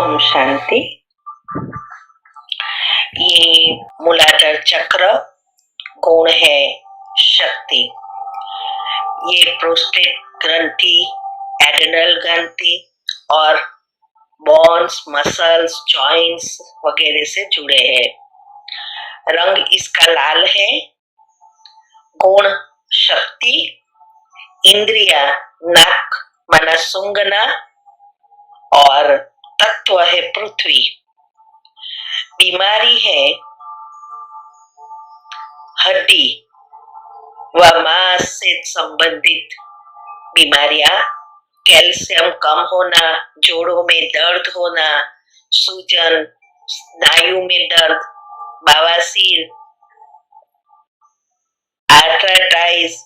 ओम शांति। ये मूलाधार चक्र गुण है शक्ति। ये प्रोस्टेट ग्रंथि, एड्रेनल ग्रंथि और बोन्स, मसल्स, जॉइंट्स वगैरह से जुड़े हैं। रंग इसका लाल है। गुण शक्ति। इंद्रिया नाक माना सूंघना और तत्व है पृथ्वी। बीमारी है हड्डी व मांस से संबंधित बीमारियां, कैल्शियम कम होना, जोड़ों में दर्द होना, सूजन, स्नायु में दर्द, बवासीर, आर्थराइटिस,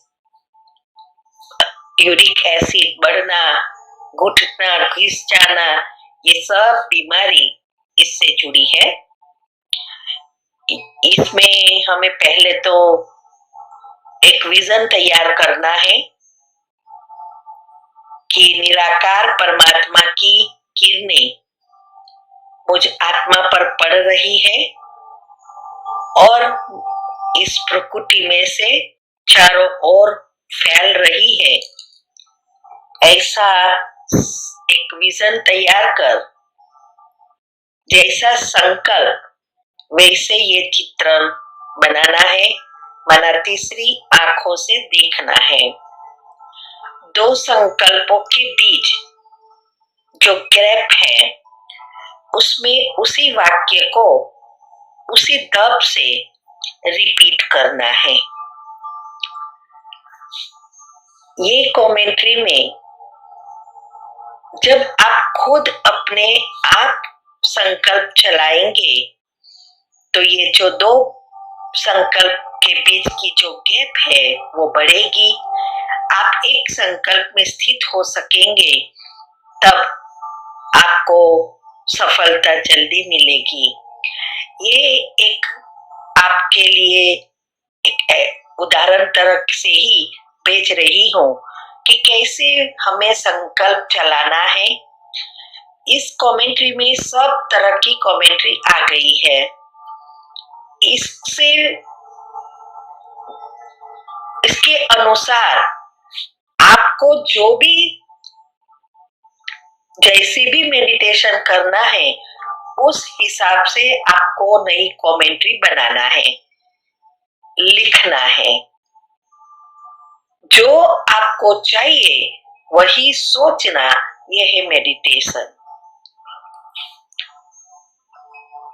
यूरिक एसिड बढ़ना, घुटना घिस जाना, ये सब बीमारी इससे जुड़ी है। इसमें हमें पहले तो एक विजन तैयार करना है कि निराकार परमात्मा की किरणें मुझ आत्मा पर पड़ रही है और इस प्रकृति में से चारों ओर फैल रही है। ऐसा एक विजन तैयार कर, जैसा संकल्प वैसे ये चित्रण बनाना है, माना तीसरी आंखों से देखना है। दो संकल्पों के बीच जो गैप है उसमें उसी वाक्य को उसी दब से रिपीट करना है। ये कमेंट्री में जब आप खुद अपने आप संकल्प चलाएंगे तो ये जो दो संकल्प के बीच की जो गैप है वो बढ़ेगी। आप एक संकल्प में स्थित हो सकेंगे, तब आपको सफलता जल्दी मिलेगी। ये एक आपके लिए एक उदाहरण तरह से ही भेज रही हूँ कि कैसे हमें संकल्प चलाना है। इस कमेंट्री में सब तरह की कमेंट्री आ गई है। इसके अनुसार आपको जो भी जैसे भी मेडिटेशन करना है उस हिसाब से आपको नई कमेंट्री बनाना है, लिखना है। जो आपको चाहिए वही सोचना, यह है मेडिटेशन।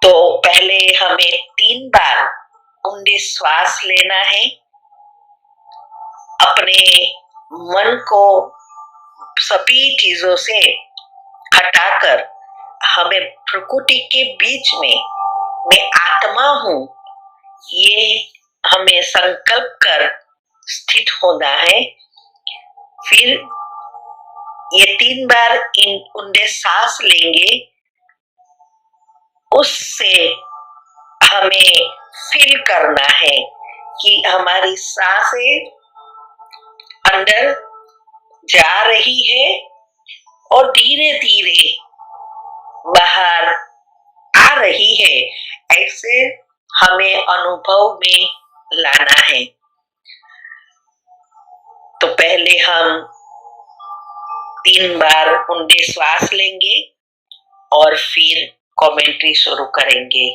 तो पहले हमें 3 बार ऊंडे श्वास लेना है। अपने मन को सभी चीजों से हटाकर हमें प्रकृति के बीच में मैं आत्मा हूँ, ये हमें संकल्प कर स्थित होना है। फिर ये 3 बार इन ऊंडे सांस लेंगे, उससे हमें फील करना है कि हमारी सांसें अंदर जा रही है और धीरे धीरे बाहर आ रही है। ऐसे हमें अनुभव में लाना है। तो पहले हम 3 बार ऊंडे श्वास लेंगे और फिर कमेंट्री शुरू करेंगे।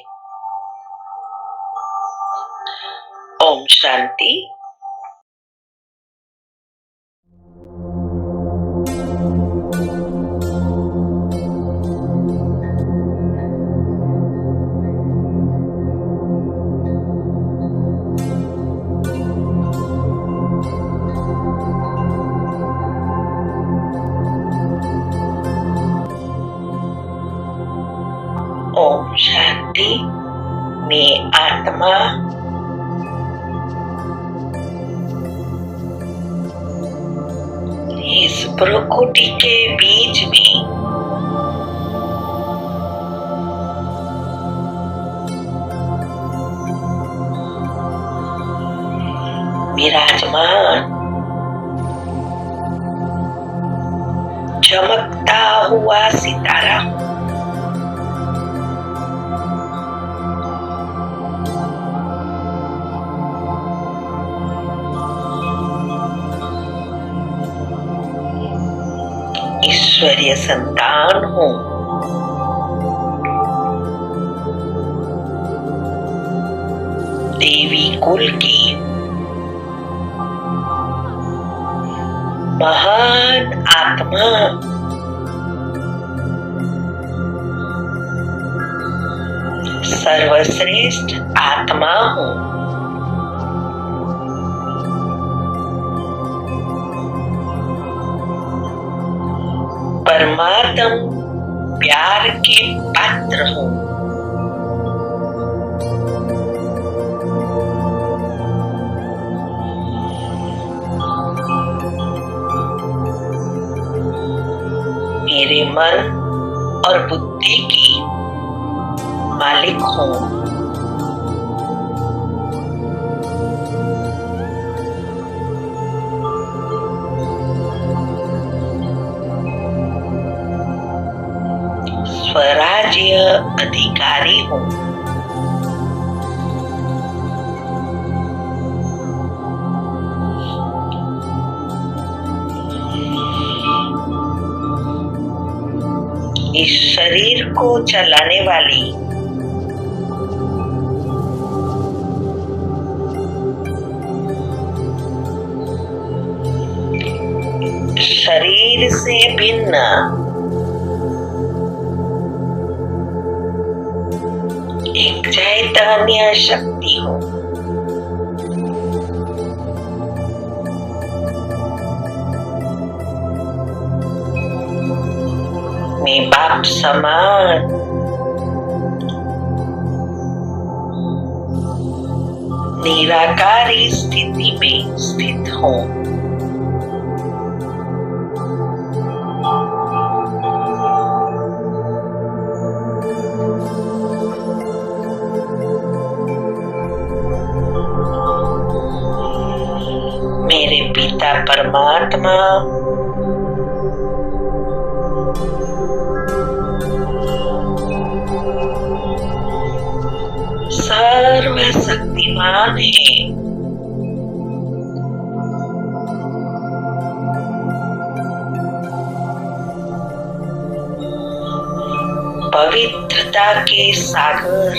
ओम शांति। ओम शांति। मैं आत्मा इस प्रकृति के बीच में विराजमान चमकता हुआ सितारा हूँ। ईश्वरीय संतान हूँ। देवी कुल की महान आत्मा, सर्वश्रेष्ठ आत्मा हूँ। परमात्म प्यार के पात्र हूँ। मेरे मन और बुद्धि की मालिक हूँ। स्वराज्य अधिकारी हूँ। इस शरीर को चलाने वाली शरीर से भिन्न एक चैतन्य शक्ति हो। मैं बाप समान निराकारी स्थिति में स्थित हूँ। मेरे पिता परमात्मा सर्वशक्तिमान है। पवित्रता के सागर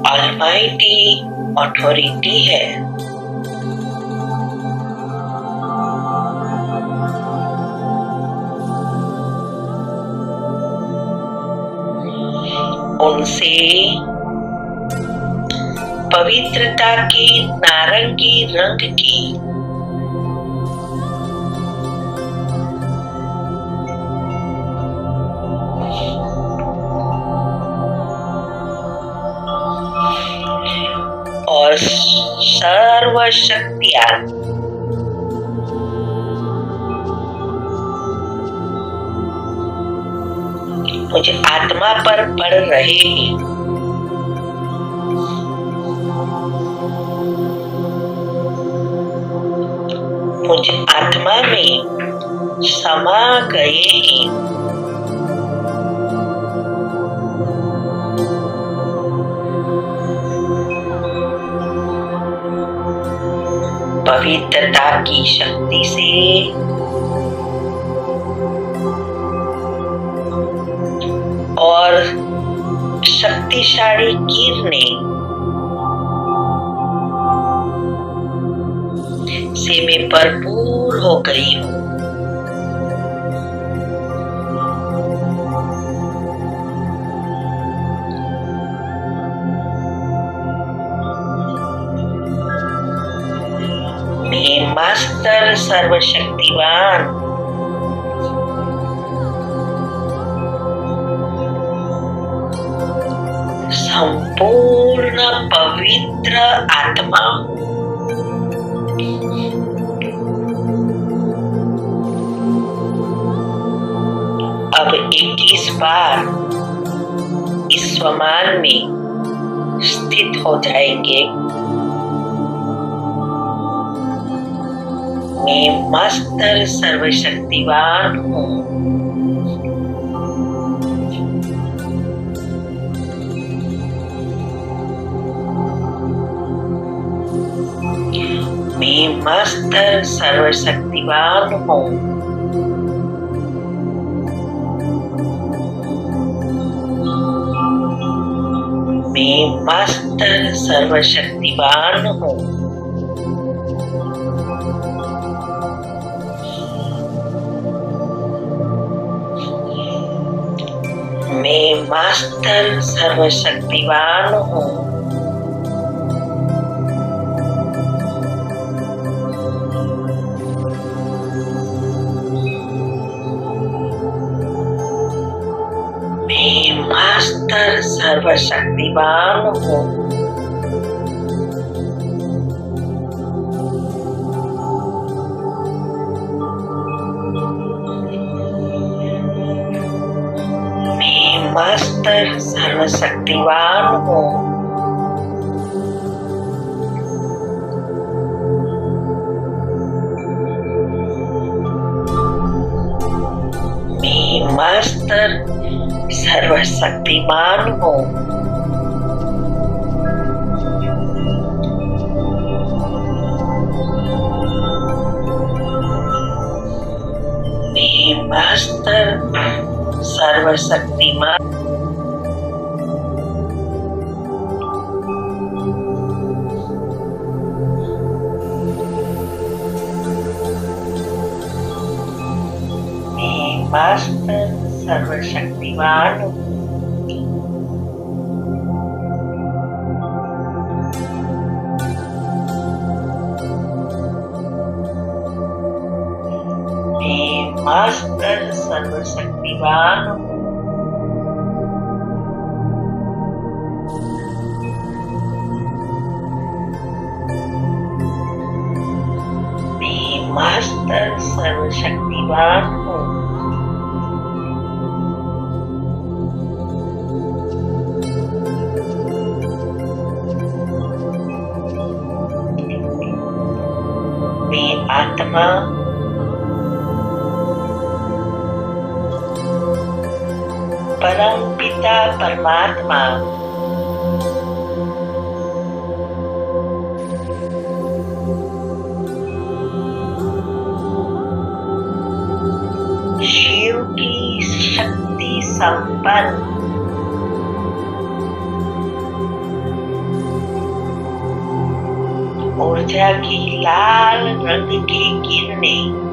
ऑलमाइटी अथॉरिटी है। उनसे पवित्रता की नारंगी रंग की और सर्व शक्तियां मुझे आत्मा पर पड़ रहे हैं। मुझे आत्मा में समा गए हैं। पवित्रता की शक्ति से और शक्तिशाली किरणें से मैं भरपूर हो गई हूँ। मैं मास्टर सर्वशक्तिवान संपूर्ण पवित्र आत्मा हूँ। अब 21 बार इस स्वमान में स्थित हो जाएंगे। मैं मास्टर सर्वशक्तिवान हूँ। मैं मस्त सर्वशक्तिवान हूँ। मैं मस्त सर्वशक्तिवान हूँ। मैं मस्त सर्वशक्तिवान हूँ। मैं मस्त सर्वशक्तिवान हूँ। मैं मस्त सर्वशक्तिवान हूँ। मैं मस्त सर्वशक्तिमान हूँ। मैं मस्त सर्वशक्तिमान। मैं मस्त सर्वशक्तिमान हूँ। मैं मस्त सर्वशक्तिवान हूँ। मैं मस्त सर्वशक्तिवान हूँ। मैं आत्मा परम पिता परमात्मा शिव की शक्ति संपन्न ऊर्जा की लाल रंग की किरणें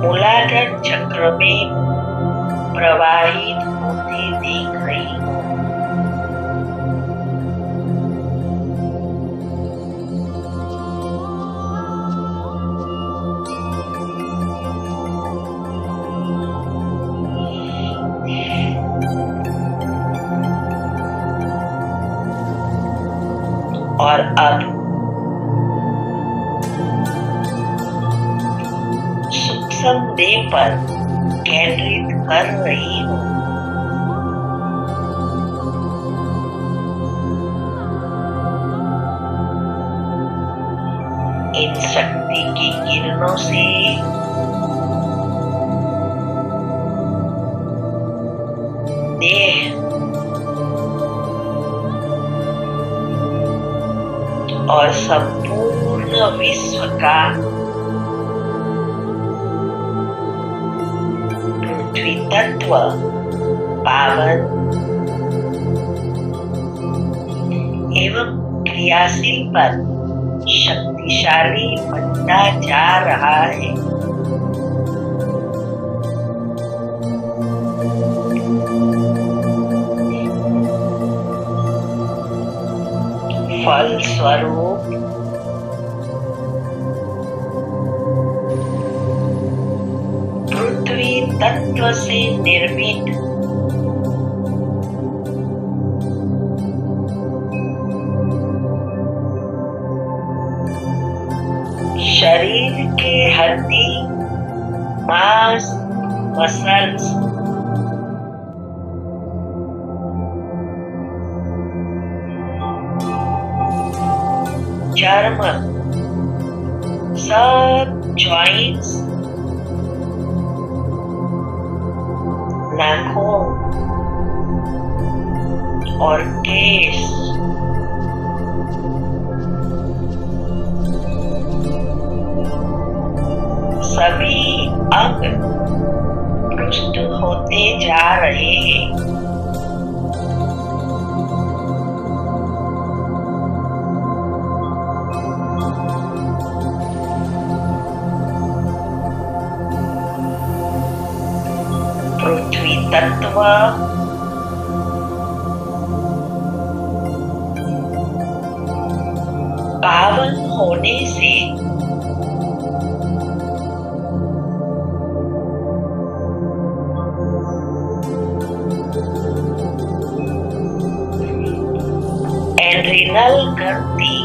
मूलाधार चक्र में प्रवाहित होते देख रही हूँ। और अब सूक्ष्म देह पर केंद्रित कर रही हूँ। इन शक्ति की किरणों से देह और संपूर्ण विश्व का पृथ्वी तत्व पावन एवं क्रियाशील पर शक्तिशाली बनता जा रहा है। फल स्वरूप पृथ्वी तत्व से निर्मित शरीर के हड्डी मांस मसल्स चर्म सब जॉइंट्स नाखून और केश सभी अब पुष्ट होते जा रहे हैं। पृथ्वी तत्व पावन होने से एड्रिनल ग्रंथि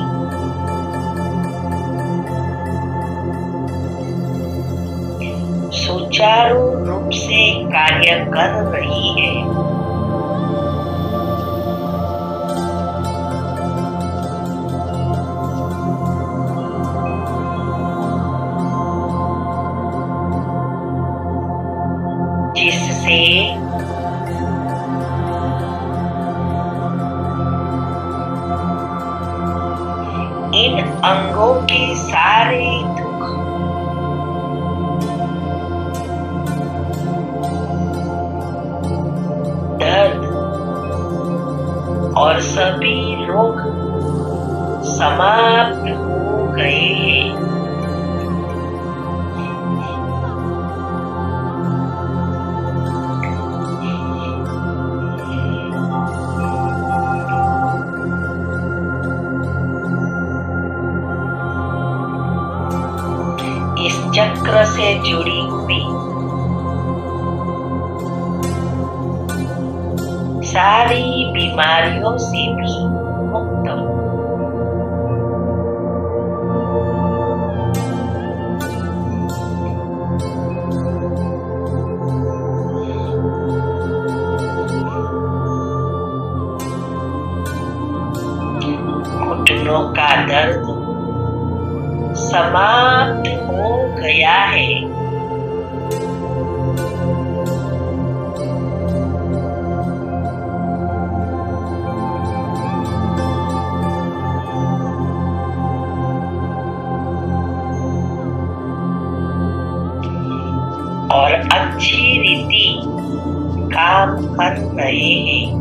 सुचारू रूप से कार्य कर रही है। जिससे इन अंगों के सारे दुख दर्द और सभी रोग समाप्त हो गए हैं। इस चक्र से जुड़ी हुई सारी बीमारियों से भी मुक्त हो। घुटनों का दर्द समाप्त हो गया है। और अच्छी रीति काम कर रहे हैं।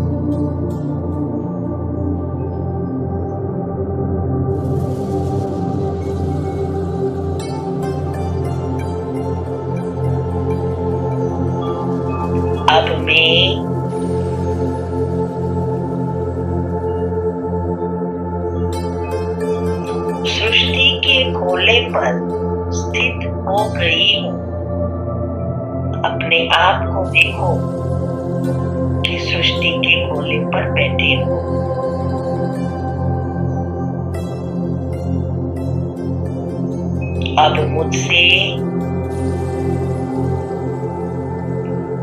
अब मैं सृष्टि के खोले पर स्थित हो गई हूँ। अपने आप को देखो कि सृष्टि के खोले पर बैठे हो। अब मुझसे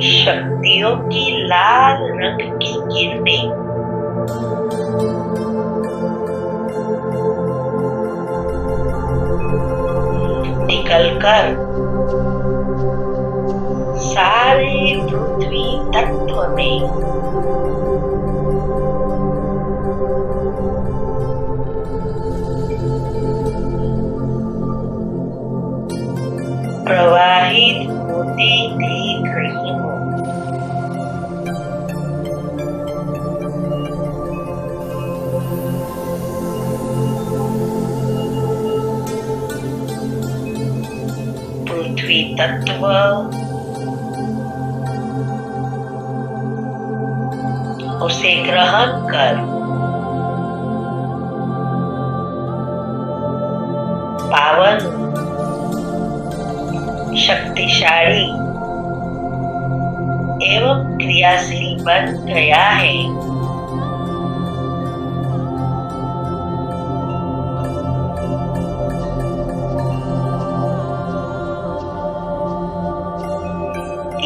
शक्तियों की लाल रंग की किरणें निकलकर सारे पृथ्वी तत्व में प्रवाहित होते देख रही हूँ। पृथ्वी तत्व उसे ग्रहण कर पावन शक्तिशाली एवं क्रियाशील बन गया है।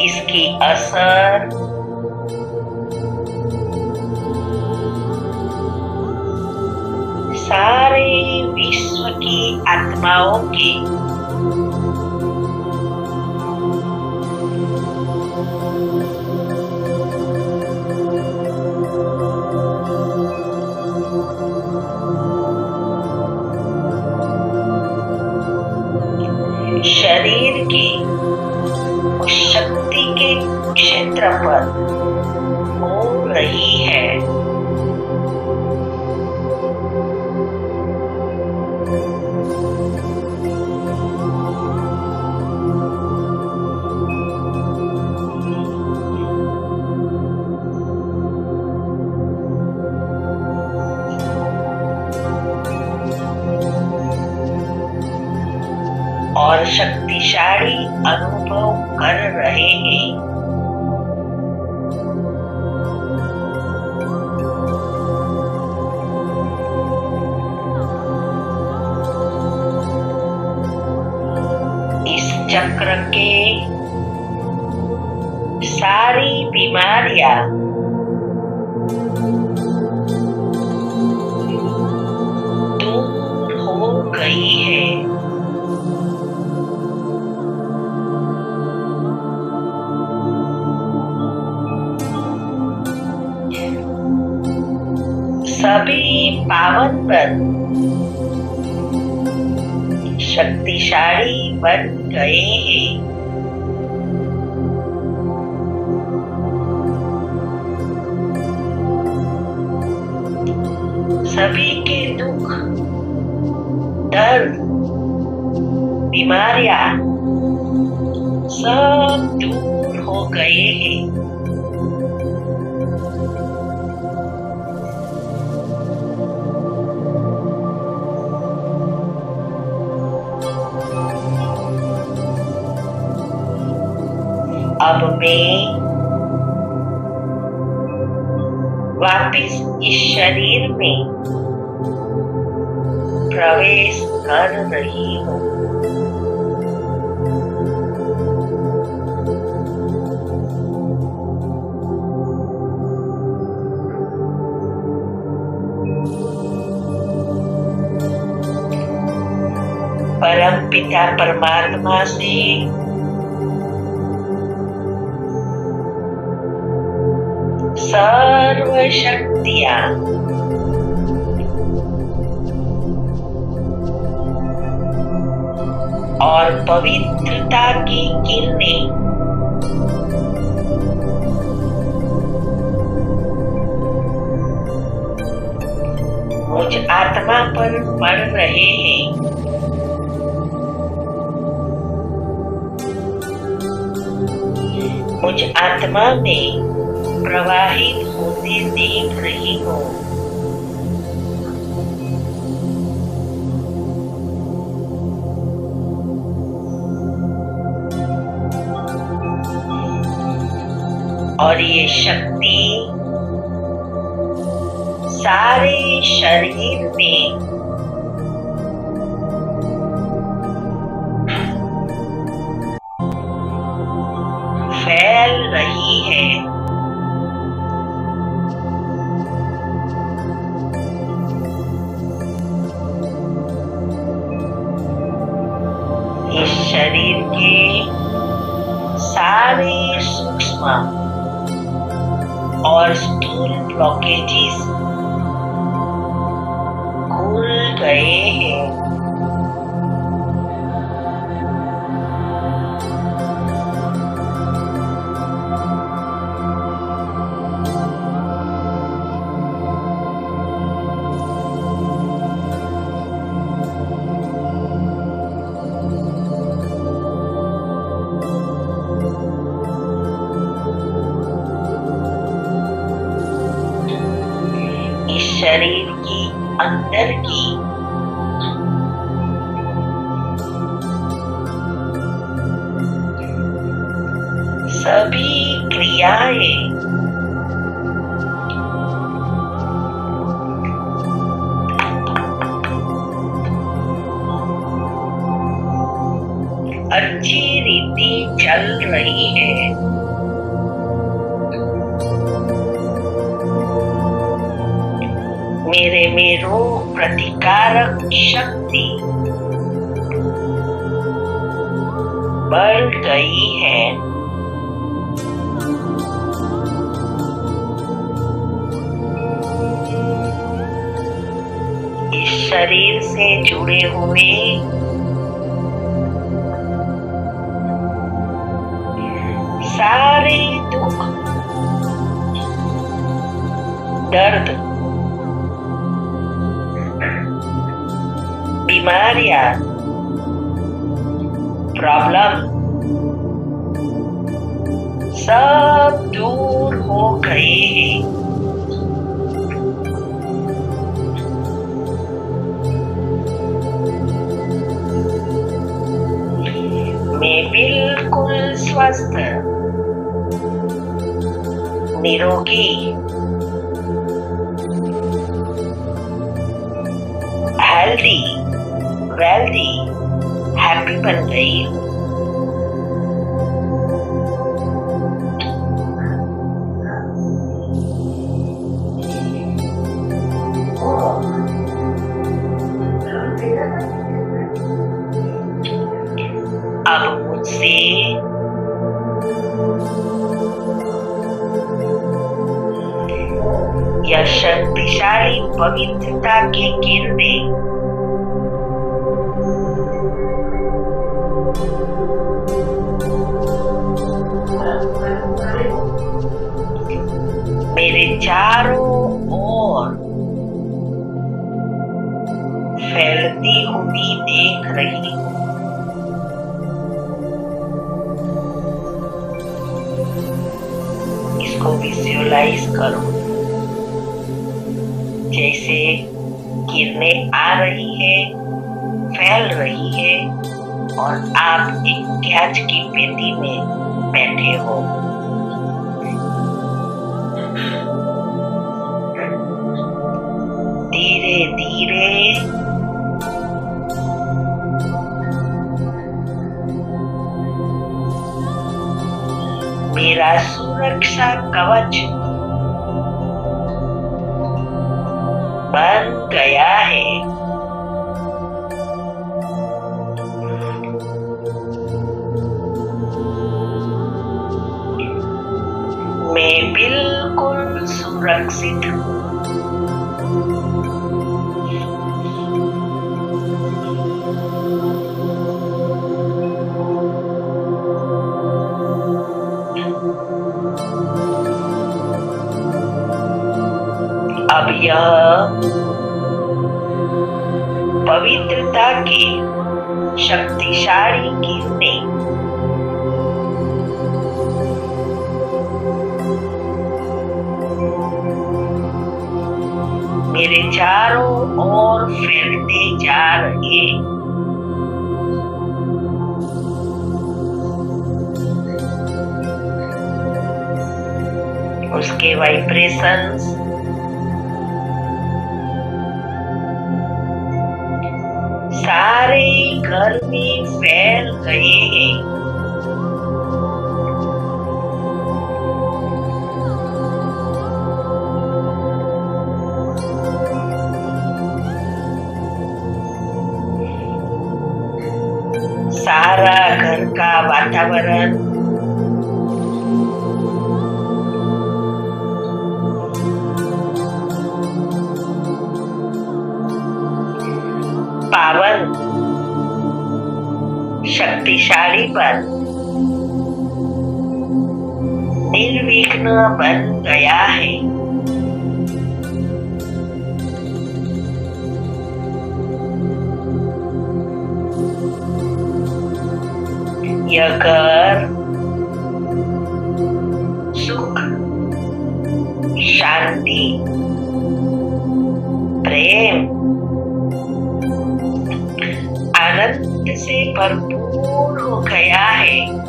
इसकी असर सारे विश्व की आत्माओं के हो रही है। और शक्तिशाली अनुभव कर रहे हैं। इस चक्र के सारी बीमारियां दूर हो गई है। सभी पावन बन शक्तिशाली बन गए हैं। सभी के दुख, दर्द, बीमारियां सब दूर हो गए हैं। अब मैं वापिस इस शरीर में प्रवेश कर रही हूँ। परम पिता परमात्मा से सर्व शक्तियां और पवित्रता की किरणें मुझ आत्मा पर पड़ रहे हैं। मुझ आत्मा में प्रवाहित होते देख रही हूँ। और ये शक्ति सारे शरीर में फैल रही है। इस शरीर के सारे सूक्ष्म और स्थूल ब्लॉकेजेस खुल गए हैं। इस शरीर की अंदर की सभी क्रियाएं अच्छी रीति चल रही है। मेरे में रोग प्रतिकारक शक्ति बढ़ गई है। इस शरीर से जुड़े हुए सारे दुख दर्द, बीमारियां, प्रॉब्लम सब दूर हो गए हैं। मैं बिल्कुल स्वस्थ, निरोगी, हेल्दी, वेल्दी, हैप्पी बन गई हूँ। अब मुझसे यह शक्तिशाली पवित्रता की किरणें मेरे चारों ओर फैलती हुई देख रही हूँ। इसको विजुअलाइज करो, जैसे किरणें आ रही है, फैल रही है और आप एक कांच की पेटी में बैठे हो। धीरे धीरे मेरा सुरक्षा कवच बन गया है। मैं बिल्कुल सुरक्षित हूँ। अब यह पवित्रता की शक्तिशाली किरणें मेरे चारों ओर फैलते जा रहे हैं। उसके वाइब्रेशंस सारे घर में फैल गए हैं। सारा घर का वातावरण पावन, शक्तिशाली बन निर्विघ्न बन गया है। यह घर सुख, शांति, प्रेम, आनंद से भरपूर हो गया है।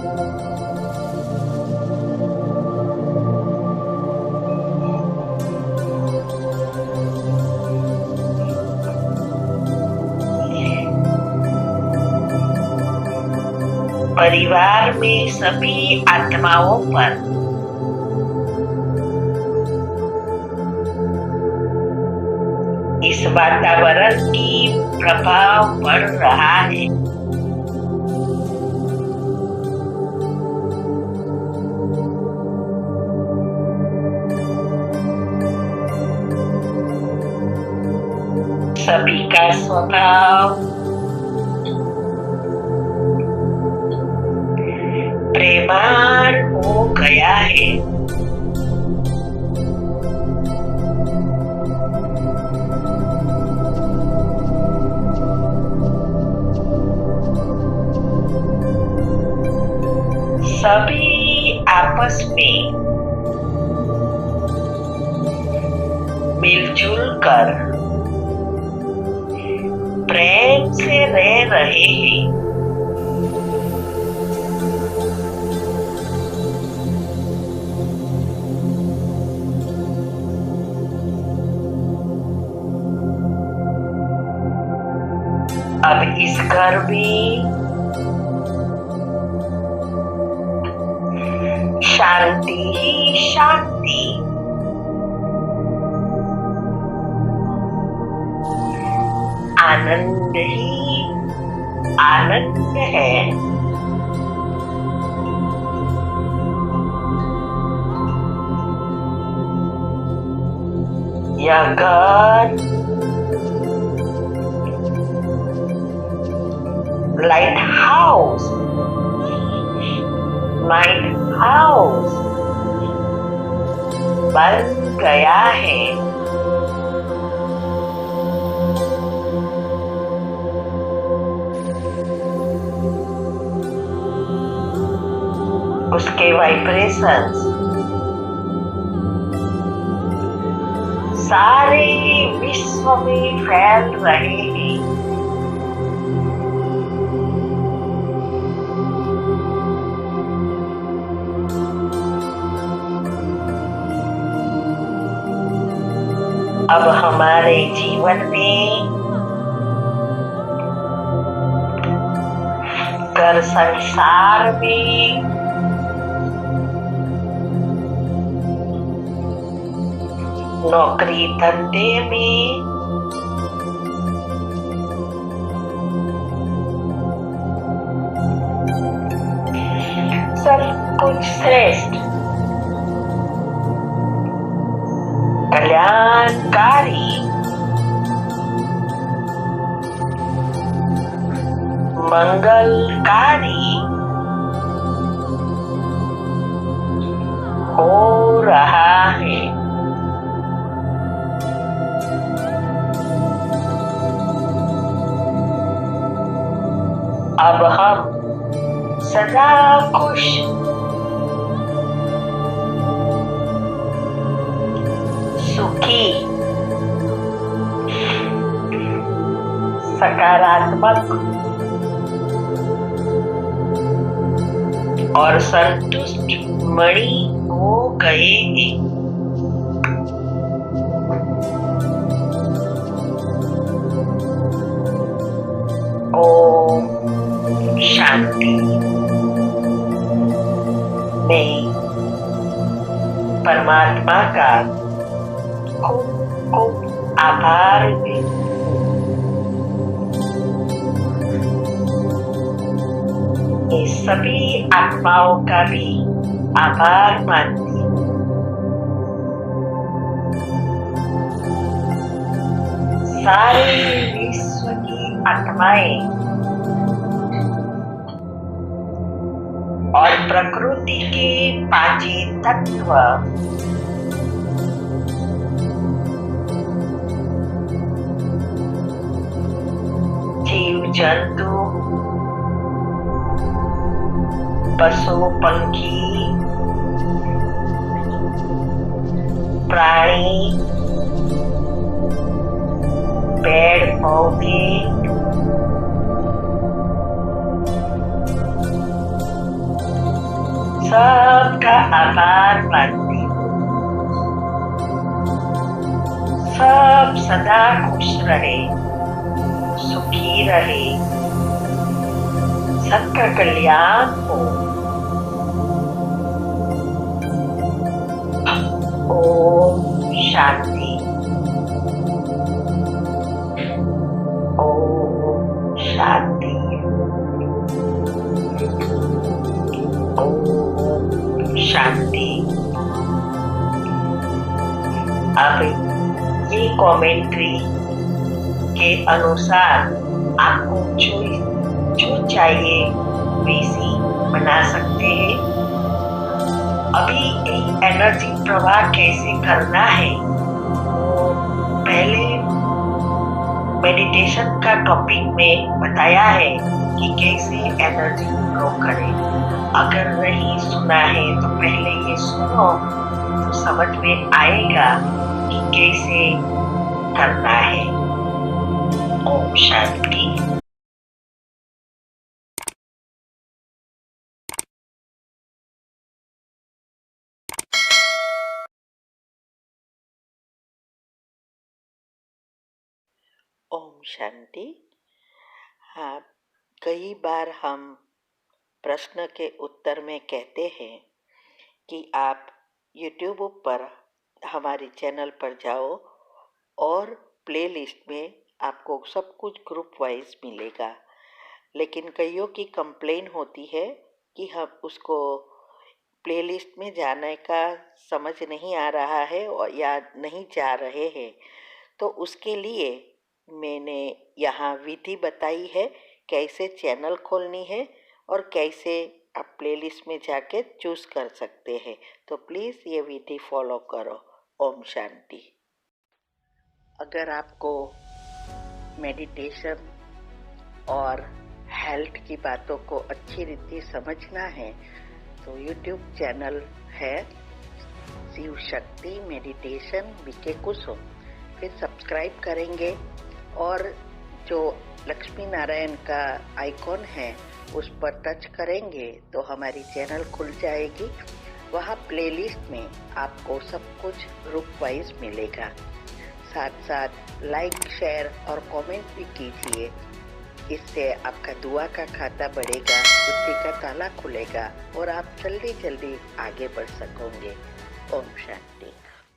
परिवार में सभी आत्माओं पर इस वातावरण की प्रभाव पड़ रहा है। सभी का स्वभाव प्रेमाळ हो गया है। मिलजुल कर प्रेम से रह रहे हैं। अब इस घर में शांति ही शांति, आनंद ही आनंद है। यह घर लाइट हाउस, माइंड हाउस बन गया है। उसके वाइब्रेशंस सारे विश्व में फैल रहे हैं। अब हमारे जीवन में घर संसार में नौकरी धंधे में सब कुछ श्रेष्ठ कल्याणकारी मंगलकारी हो रहा है। अब हम सदा खुश सुखी सकारात्मक और संतुष्ट मणि हो गए हैं। ओम शांति। मैं परमात्मा का खूब आभार व्यक्त मैं सभी आत्माओं का भी आभार मानती हूँ। सारे विश्व की आत्माएं और प्रकृति के पांचों तत्व जीव जंतु पशु पंखी प्राणी पेड़ पौधे सबका आभार मानती हूँ। सब सदा खुश रहे, सुखी रहे, सबका कल्याण हो। ओम शांति। ओम शांति। ओम शांति। अब ये कमेंट्री के अनुसार आपको जो चाहिए वैसी बना सकते हैं। अभी एनर्जी प्रवाह कैसे करना है, पहले मेडिटेशन का टॉपिक में बताया है कि कैसे एनर्जी फ्लो करें। अगर नहीं सुना है तो पहले ये सुनो तो समझ में आएगा कि कैसे करना है। ओम शांति। ओम शांति। हाँ, कई बार हम प्रश्न के उत्तर में कहते हैं कि आप YouTube पर हमारे चैनल पर जाओ और प्लेलिस्ट में आपको सब कुछ ग्रुप वाइज मिलेगा, लेकिन कईयों की कंप्लेन होती है कि हम उसको प्लेलिस्ट में जाने का समझ नहीं आ रहा है और या नहीं जा रहे हैं। तो उसके लिए मैंने यहाँ विधि बताई है कैसे चैनल खोलनी है और कैसे आप प्लेलिस्ट में जाके चूज़ कर सकते हैं। तो प्लीज़ ये विधि फॉलो करो। ओम शांति। अगर आपको मेडिटेशन और हेल्थ की बातों को अच्छी रीति समझना है तो YouTube चैनल है शिव शक्ति मेडिटेशन बीके कुसुम, फिर सब्सक्राइब करेंगे और जो लक्ष्मी नारायण का आइकॉन है उस पर टच करेंगे तो हमारी चैनल खुल जाएगी। वहाँ प्लेलिस्ट में आपको सब कुछ ग्रुप वाइज मिलेगा। साथ साथ लाइक, शेयर और कमेंट भी कीजिए। इससे आपका दुआ का खाता बढ़ेगा, बुद्धि का ताला खुलेगा और आप जल्दी जल्दी आगे बढ़ सकोगे। ओम शांति।